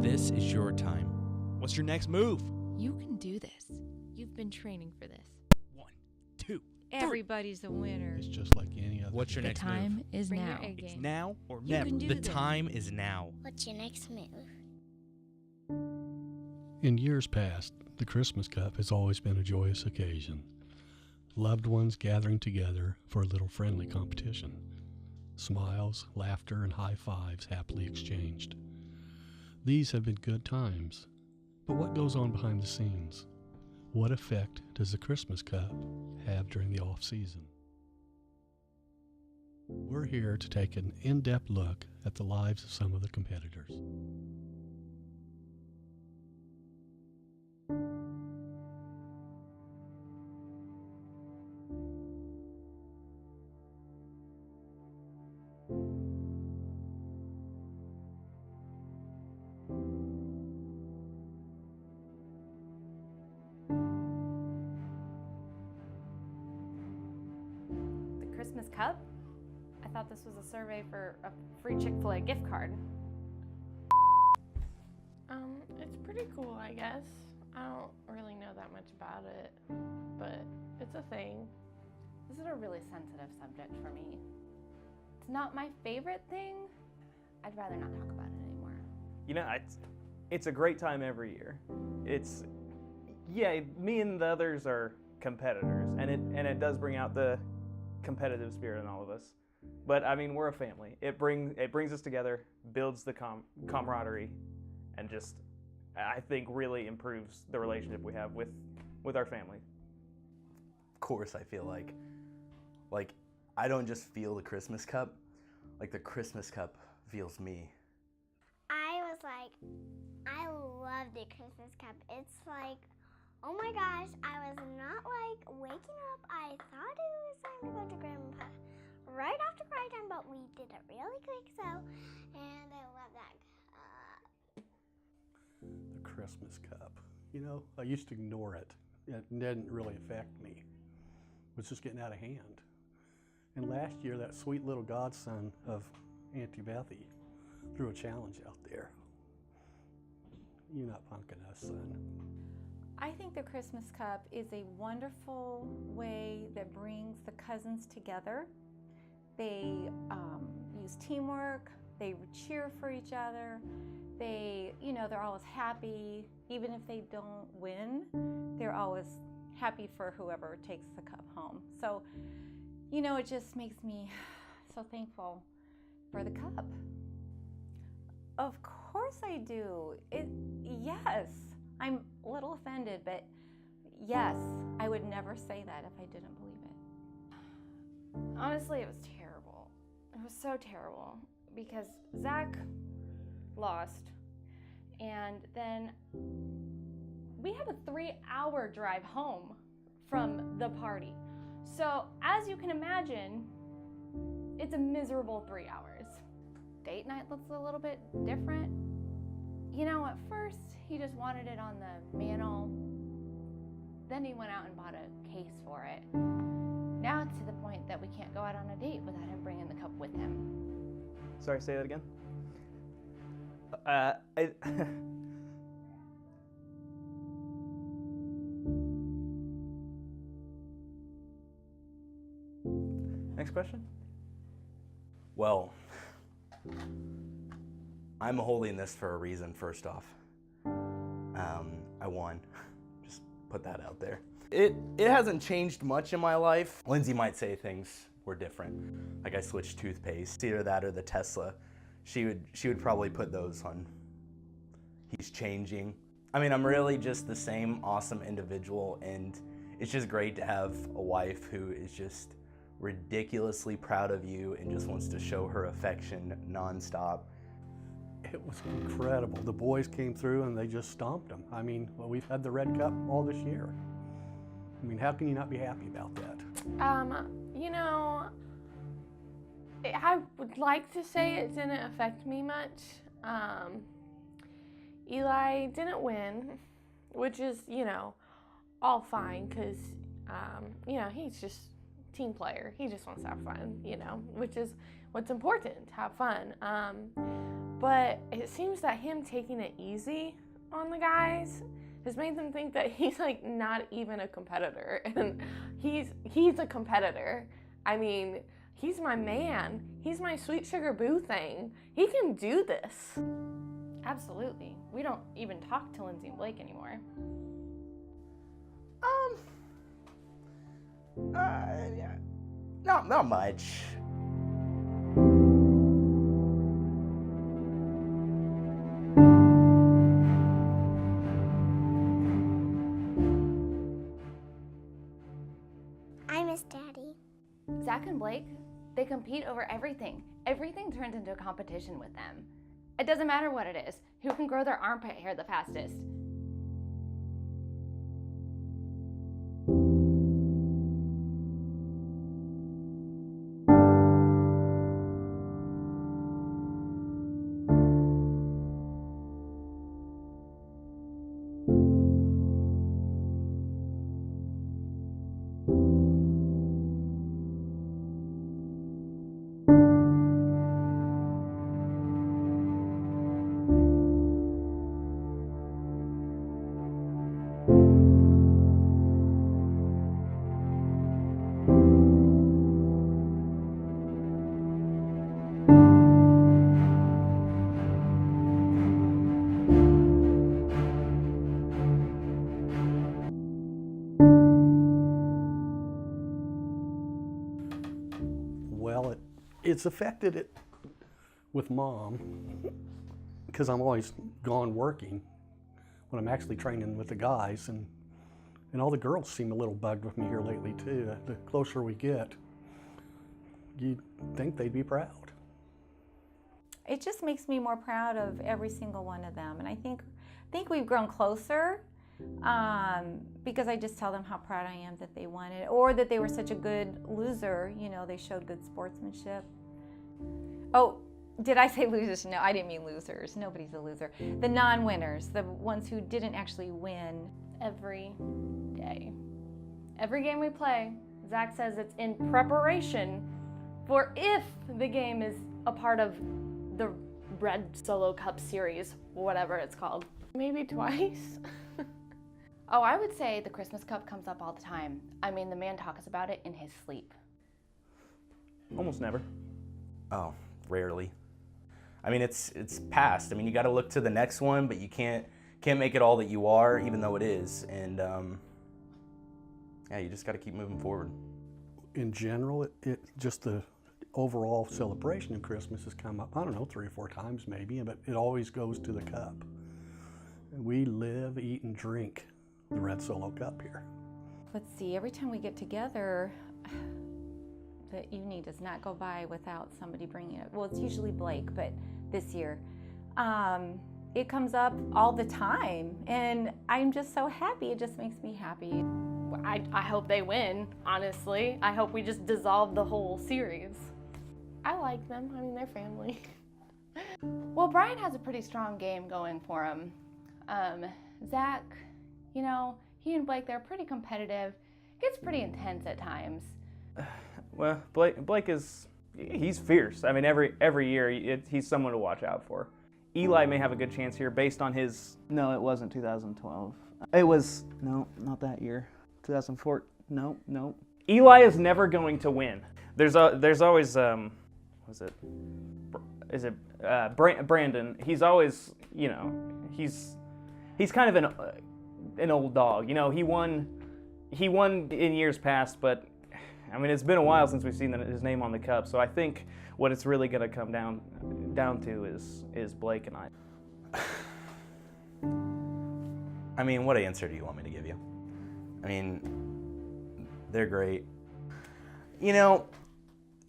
This is your time. What's your next move? You can do this. You've been training for this. 1, 2, 3. Everybody's a winner. It's just like any other. What's your The next time move? is Bring your now. A It's game. now or You never. can do The this. time is now. What's your next move? In years past, the Christmas Cup has always been a joyous occasion. Loved ones gathering together for a little friendly competition. Smiles, laughter, and high fives happily exchanged. These have been good times. But what goes on behind the scenes? What effect does the Christmas Cup have during the off-season? We're here to take an in-depth look at the lives of some of the competitors. The Christmas Cup? I thought this was a survey for a free Chick-fil-A gift card. It's pretty cool, I guess. I don't really know that much about it, but it's a thing. This is a really sensitive subject for me. It's not my favorite thing. I'd rather not talk about it anymore. You know, it's a great time every year. Me and the others are competitors, and it does bring out the competitive spirit in all of us. But I mean, we're a family. It brings us together, builds the camaraderie, and just, I think, really improves the relationship we have with our family. Of course, I feel like I don't just feel the Christmas Cup, like the Christmas Cup feels me. I was like, I love the Christmas Cup. It's like, oh my gosh, I was not like waking up. I thought it was time to go to Grandpa right after cry time, but we did it really quick, and I love that. The Christmas Cup. You know, I used to ignore it. It didn't really affect me. It was just getting out of hand. And last year, that sweet little godson of Auntie Bethy threw a challenge out there. You're not punking us, son. I think the Christmas Cup is a wonderful way that brings the cousins together. They use teamwork, they cheer for each other, they're always happy. Even if they don't win, they're always happy for whoever takes the cup home. So, it just makes me so thankful for the cup. Of course I do. Yes. I'm a little offended, but yes, I would never say that if I didn't believe it. Honestly, it was terrible. It was so terrible because Zach lost, and then we had a 3-hour drive home from the party. So as you can imagine, it's a miserable 3 hours. Date night looks a little bit different. At first he just wanted it on the mantle. Then he went out and bought a case for it. Now it's to the point that we can't go out on a date without him bringing the cup with him. Sorry, say that again? Next question? Well, I'm holding this for a reason, first off. I won. Just put that out there. It hasn't changed much in my life. Lindsay might say things were different. Like I switched toothpaste, either that or the Tesla. She would probably put those on he's changing. I mean, I'm really just the same awesome individual, and it's just great to have a wife who is just ridiculously proud of you and just wants to show her affection nonstop. It was incredible. The boys came through and they just stomped them. I mean, we've had the Red Cup all this year. I mean, how can you not be happy about that? I would like to say it didn't affect me much. Eli didn't win, which is, all fine, because, he's just a team player. He just wants to have fun, which is what's important, have fun. but it seems that him taking it easy on the guys has made them think that he's like not even a competitor, and he's a competitor. I mean, he's my man. He's my sweet sugar boo thing. He can do this. Absolutely. We don't even talk to Lindsay and Blake anymore. Yeah, not much. I miss Daddy. Zach and Blake, they compete over everything. Everything turns into a competition with them. It doesn't matter what it is. Who can grow their armpit hair the fastest? Well, it's affected it with Mom because I'm always gone working when I'm actually training with the guys, and all the girls seem a little bugged with me here lately too. The closer we get, you'd think they'd be proud. It just makes me more proud of every single one of them, and I think we've grown closer because I just tell them how proud I am that they won it, or that they were such a good loser. You know, they showed good sportsmanship. Oh, did I say losers? No, I didn't mean losers. Nobody's a loser. The non-winners, the ones who didn't actually win. Every day. Every game we play, Zach says it's in preparation for if the game is a part of the Red Solo Cup series, whatever it's called. Maybe twice. Oh, I would say the Christmas Cup comes up all the time. I mean, the man talks about it in his sleep. Almost never. Oh, rarely. I mean, it's past. I mean, you got to look to the next one, but you can't make it all that you are, even though it is. And yeah, you just got to keep moving forward. In general, it just the overall celebration of Christmas has come up, I don't know, 3 or 4 times maybe, but it always goes to the cup. We live, eat, and drink the Red Solo Cup here. Let's see, every time we get together, the evening does not go by without somebody bringing it. Well, it's usually Blake, but this year, it comes up all the time, and I'm just so happy. It just makes me happy. I hope they win, honestly. I hope we just dissolve the whole series. I like them. I mean, they're family. Well, Brian has a pretty strong game going for him. Zach, you know, he and Blake, they're pretty competitive. Gets pretty intense at times. Well, Blake he's fierce. I mean, every year he's someone to watch out for. Eli may have a good chance here based on his... No, it wasn't 2012. It was... No, not that year. 2004. No. Eli is never going to win. There's always... Brandon? He's always, you know, he's kind of an old dog. You know, he won in years past, but I mean, it's been a while since we've seen his name on the cup. So I think what it's really going to come down to is Blake and I. I mean, what answer do you want me to give you? I mean, they're great. You know,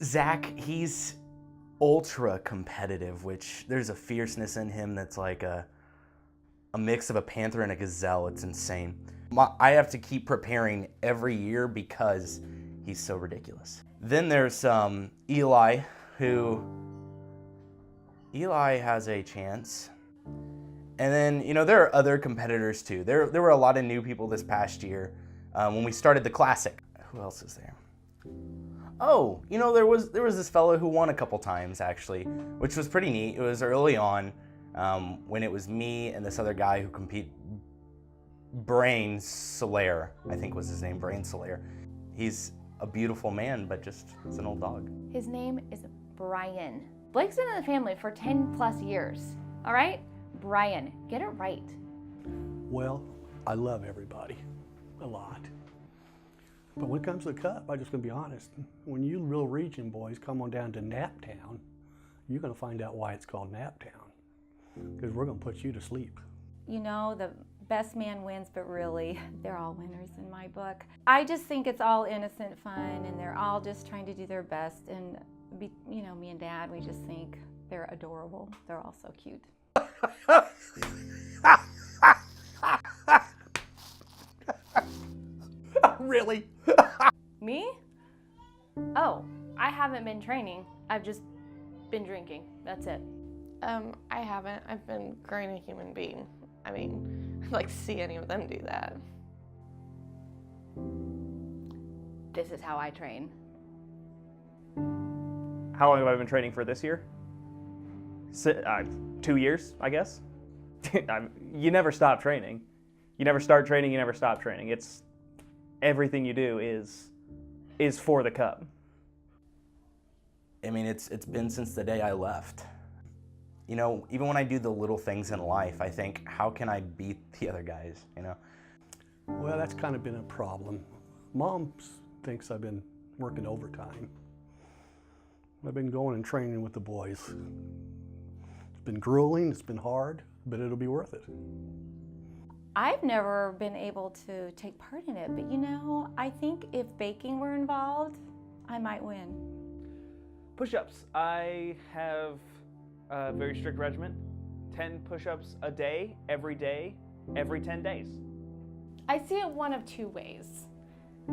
Zach, he's ultra competitive, which there's a fierceness in him that's like a mix of a panther and a gazelle. It's insane. I have to keep preparing every year because he's so ridiculous. Then there's Eli, Eli has a chance. And then, you know, there are other competitors too. There were a lot of new people this past year when we started the Classic. Who else is there? oh, you know, there was this fellow who won a couple times actually, which was pretty neat. It was early on when it was me and this other guy who compete, Brain Solaire, I think was his name, Brain Solaire. He's a beautiful man, but just it's an old dog. His name is Brian. Blake's been in the family for 10 plus years. All right? Brian, get it right. Well, I love everybody a lot. But when it comes to the cup, I'm just gonna be honest. When you real region boys come on down to Naptown, you're gonna find out why it's called Naptown. Because we're gonna put you to sleep. You know, the best man wins, but really, they're all winners in my book. I just think it's all innocent fun, and they're all just trying to do their best. And, you know, me and Dad, we just think they're adorable. They're all so cute. Really? Me? Oh, I haven't been training. I've just been drinking. That's it. I haven't. I've been growing a human being. I mean, I'd like to see any of them do that. This is how I train. How long have I been training for this year? 2 years, I guess. You never stop training. You never start training, you never stop training. It's everything you do is for the cup. I mean, it's been since the day I left. You know, even when I do the little things in life, I think, how can I beat the other guys, you know? Well, that's kind of been a problem. Mom thinks I've been working overtime. I've been going and training with the boys. It's been grueling, it's been hard, but it'll be worth it. I've never been able to take part in it, but you know, I think if baking were involved, I might win. Push-ups. I have a very strict regimen. 10 push-ups a day, every 10 days. I see it one of two ways.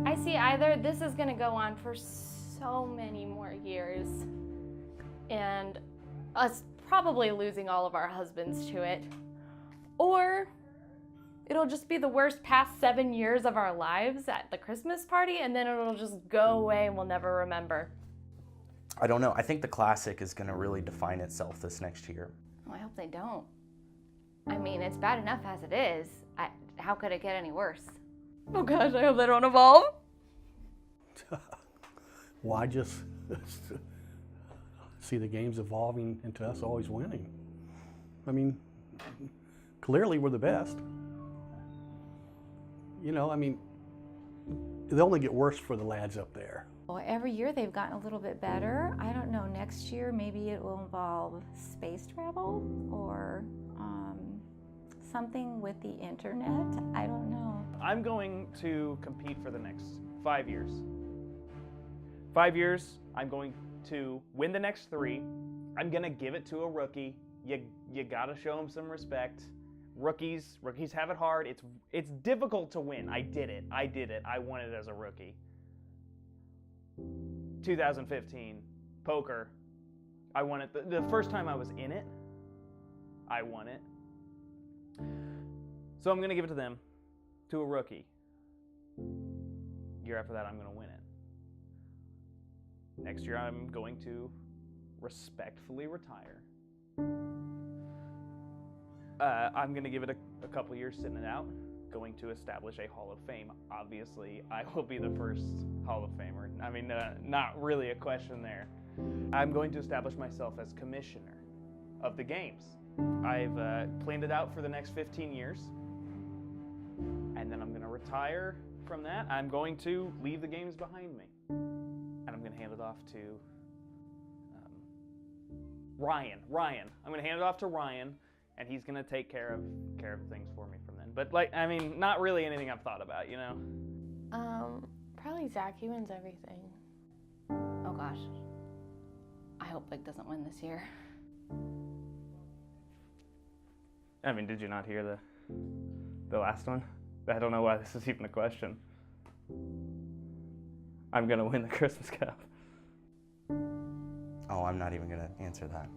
I see either this is going to go on for so many more years and us probably losing all of our husbands to it, or it'll just be the worst past 7 years of our lives at the Christmas party, and then it'll just go away and we'll never remember. I don't know. I think the Classic is going to really define itself this next year. Oh, I hope they don't. I mean, it's bad enough as it is. How could it get any worse? Oh gosh, I hope they don't evolve. Well, I just see the games evolving into us always winning. I mean, clearly we're the best. You know, I mean, they only get worse for the lads up there. Well, every year they've gotten a little bit better. I don't know, next year maybe it will involve space travel or something with the internet. I don't know. I'm going to compete for the next 5 years. 5 years, I'm going to win the next 3. I'm going to give it to a rookie. You got to show them some respect. Rookies have it hard. It's difficult to win. I did it. I won it as a rookie. 2015, poker. I won it. The first time I was in it, I won it. So I'm going to give it to them, to a rookie. Year after that, I'm going to win it. Next year, I'm going to respectfully retire. I'm going to give it a couple years sitting it out, going to establish a Hall of Fame. Obviously, I will be the first Hall of Famer. I mean, not really a question there. I'm going to establish myself as commissioner of the games. I've planned it out for the next 15 years, and then I'm going to retire from that. I'm going to leave the games behind me, and I'm going to hand it off to Ryan. I'm going to hand it off to Ryan, and he's going to take care of things for me from then. But I mean, not really anything I've thought about, you know? Probably Zach. He wins everything. Oh gosh. I hope Blake doesn't win this year. I mean, did you not hear the last one? I don't know why this is even a question. I'm going to win the Christmas Cup. Oh, I'm not even going to answer that.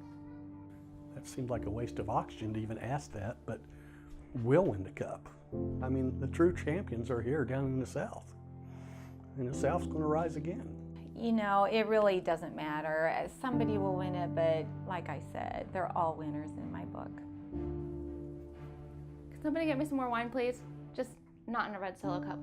That seems like a waste of oxygen to even ask that, but we'll win the cup. I mean, the true champions are here down in the South, and the South's going to rise again. You know, it really doesn't matter. Somebody will win it, but like I said, they're all winners in my book. Could somebody get me some more wine, please? Just not in a red Solo cup.